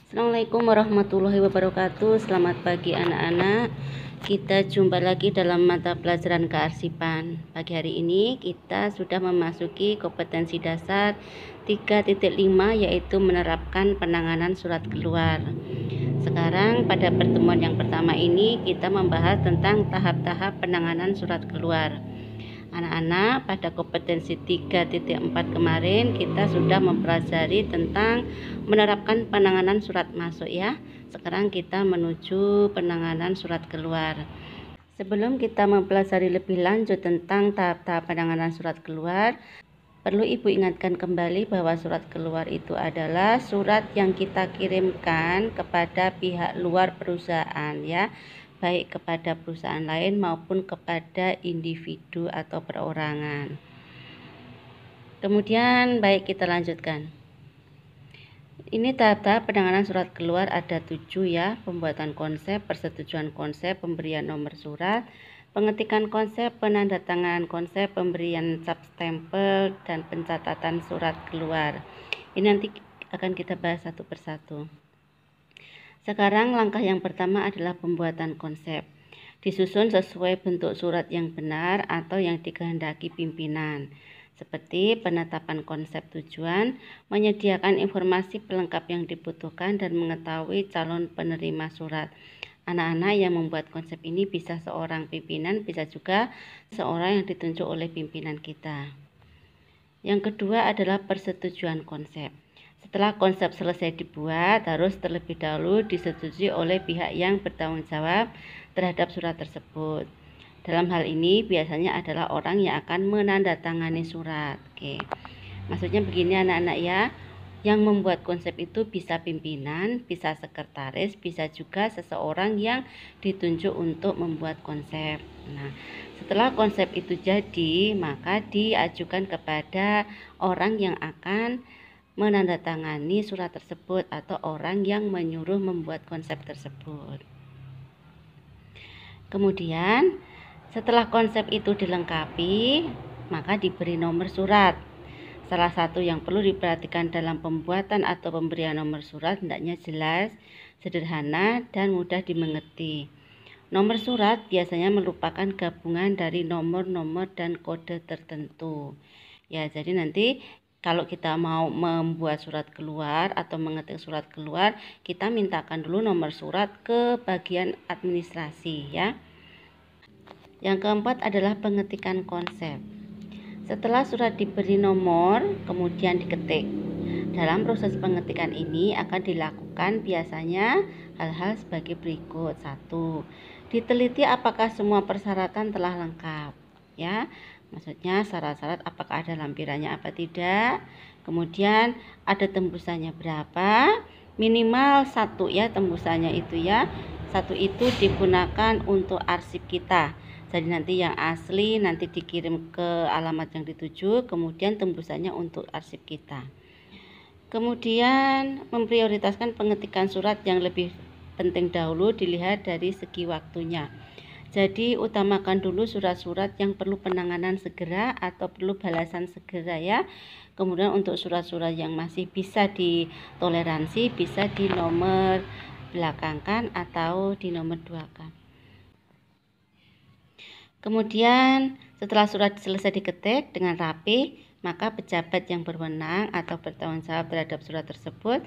Assalamualaikum warahmatullahi wabarakatuh. Selamat pagi anak-anak. Kita jumpa lagi dalam mata pelajaran kearsipan. Pagi hari ini kita sudah memasuki kompetensi dasar 3.5, yaitu menerapkan penanganan surat keluar. Sekarang pada pertemuan yang pertama ini kita membahas tentang tahap-tahap penanganan surat keluar. Anak-anak, pada kompetensi 3.4 kemarin kita sudah mempelajari tentang menerapkan penanganan surat masuk ya. Sekarang kita menuju penanganan surat keluar. Sebelum kita mempelajari lebih lanjut tentang tahap-tahap penanganan surat keluar, perlu Ibu ingatkan kembali bahwa surat keluar itu adalah surat yang kita kirimkan kepada pihak luar perusahaan ya, baik kepada perusahaan lain maupun kepada individu atau perorangan. Kemudian baik kita lanjutkan. Ini tahap-tahap penanganan surat keluar ada 7 ya. Pembuatan konsep, persetujuan konsep, pemberian nomor surat, pengetikan konsep, penandatanganan konsep, pemberian cap stempel, dan pencatatan surat keluar. Ini nanti akan kita bahas satu persatu. Sekarang langkah yang pertama adalah pembuatan konsep. Disusun sesuai bentuk surat yang benar atau yang dikehendaki pimpinan. Seperti penetapan konsep tujuan, menyediakan informasi pelengkap yang dibutuhkan, dan mengetahui calon penerima surat. Anak-anak yang membuat konsep ini bisa seorang pimpinan, bisa juga seorang yang ditunjuk oleh pimpinan kita. Yang kedua adalah persetujuan konsep. Setelah konsep selesai dibuat, harus terlebih dahulu disetujui oleh pihak yang bertanggung jawab terhadap surat tersebut. Dalam hal ini biasanya adalah orang yang akan menandatangani surat. Oke. Maksudnya begini anak-anak ya. Yang membuat konsep itu bisa pimpinan, bisa sekretaris, bisa juga seseorang yang ditunjuk untuk membuat konsep. Nah, setelah konsep itu jadi, maka diajukan kepada orang yang akan menandatangani surat tersebut atau orang yang menyuruh membuat konsep tersebut. Kemudian setelah konsep itu dilengkapi, maka diberi nomor surat. Salah satu yang perlu diperhatikan dalam pembuatan atau pemberian nomor surat hendaknya jelas, sederhana, dan mudah dimengerti. Nomor surat biasanya merupakan gabungan dari nomor-nomor dan kode tertentu. Ya, jadi nanti kalau kita mau membuat surat keluar atau mengetik surat keluar, kita mintakan dulu nomor surat ke bagian administrasi ya. Yang keempat adalah pengetikan konsep. Setelah surat diberi nomor, kemudian diketik. Dalam proses pengetikan ini akan dilakukan biasanya hal-hal sebagai berikut. 1. Diteliti apakah semua persyaratan telah lengkap ya. Maksudnya syarat-syarat apakah ada lampirannya apa tidak. Kemudian ada tembusannya berapa, minimal 1 ya tembusannya itu ya. 1 itu digunakan untuk arsip kita. Jadi nanti yang asli nanti dikirim ke alamat yang dituju, kemudian tembusannya untuk arsip kita. Kemudian memprioritaskan pengetikan surat yang lebih penting dahulu dilihat dari segi waktunya. Jadi utamakan dulu surat-surat yang perlu penanganan segera atau perlu balasan segera ya. Kemudian untuk surat-surat yang masih bisa ditoleransi bisa di nomor belakangkan atau di nomor 2kan. Kemudian setelah surat selesai diketik dengan rapi, maka pejabat yang berwenang atau bertanggung jawab terhadap surat tersebut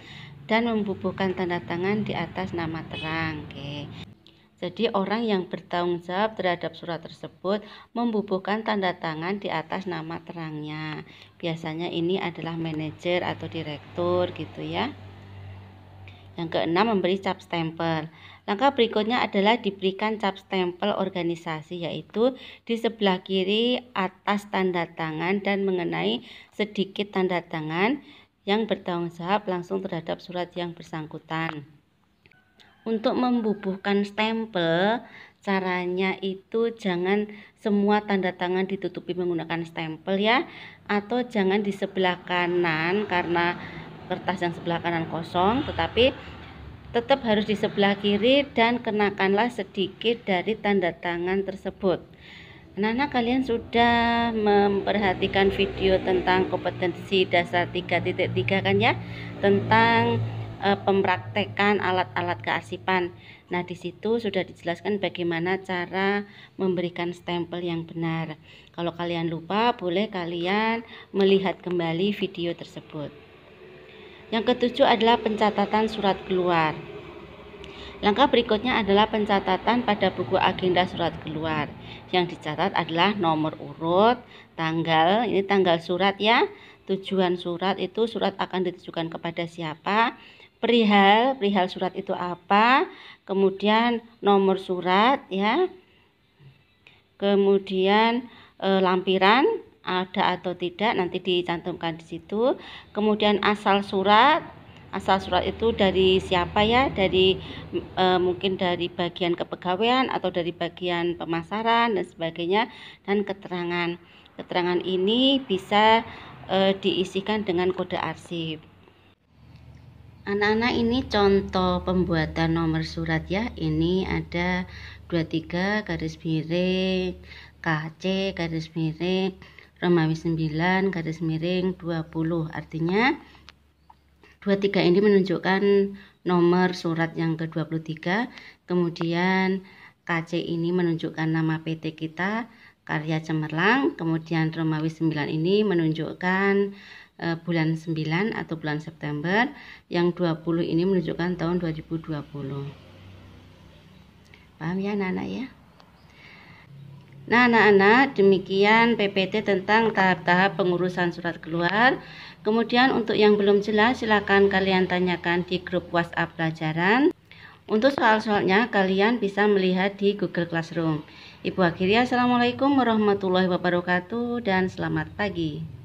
dan membubuhkan tanda tangan di atas nama terang. Oke. Jadi orang yang bertanggung jawab terhadap surat tersebut membubuhkan tanda tangan di atas nama terangnya. Biasanya ini adalah manajer atau direktur gitu ya. Yang keenam, memberi cap stempel. Langkah berikutnya adalah diberikan cap stempel organisasi, yaitu di sebelah kiri atas tanda tangan dan mengenai sedikit tanda tangan yang bertanggung jawab langsung terhadap surat yang bersangkutan. Untuk membubuhkan stempel, caranya itu jangan semua tanda tangan ditutupi menggunakan stempel ya, atau jangan di sebelah kanan karena kertas yang sebelah kanan kosong, tetapi tetap harus di sebelah kiri dan kenakanlah sedikit dari tanda tangan tersebut. Anak-anak kalian sudah memperhatikan video tentang kompetensi dasar 3.3 kan ya, tentang pempraktekan alat-alat kearsipan. Nah, di situ sudah dijelaskan bagaimana cara memberikan stempel yang benar. Kalau kalian lupa, boleh kalian melihat kembali video tersebut. Yang ketujuh adalah pencatatan surat keluar. Langkah berikutnya adalah pencatatan pada buku agenda surat keluar. Yang dicatat adalah nomor urut, tanggal, ini tanggal surat ya, tujuan surat itu surat akan ditujukan kepada siapa, perihal surat itu apa, kemudian nomor surat ya, kemudian lampiran ada atau tidak nanti dicantumkan di situ, kemudian asal surat itu dari siapa ya, dari mungkin dari bagian kepegawaian atau dari bagian pemasaran dan sebagainya, dan keterangan ini bisa diisikan dengan kode arsip. Anak-anak, ini contoh pembuatan nomor surat ya. Ini ada 23 garis miring KC garis miring Romawi 9 garis miring 20. Artinya 23 ini menunjukkan nomor surat yang ke-23. Kemudian KC ini menunjukkan nama PT kita, Karya Cemerlang. Kemudian Romawi 9 ini menunjukkan bulan 9 atau bulan September. Yang 20 ini menunjukkan tahun 2020. Paham ya anak-anak ya? Nah anak-anak, demikian PPT tentang tahap-tahap pengurusan surat keluar. Kemudian untuk yang belum jelas silakan kalian tanyakan di grup WhatsApp pelajaran. Untuk soal-soalnya kalian bisa melihat di Google Classroom. Ibu akhiri, assalamualaikum warahmatullahi wabarakatuh dan selamat pagi.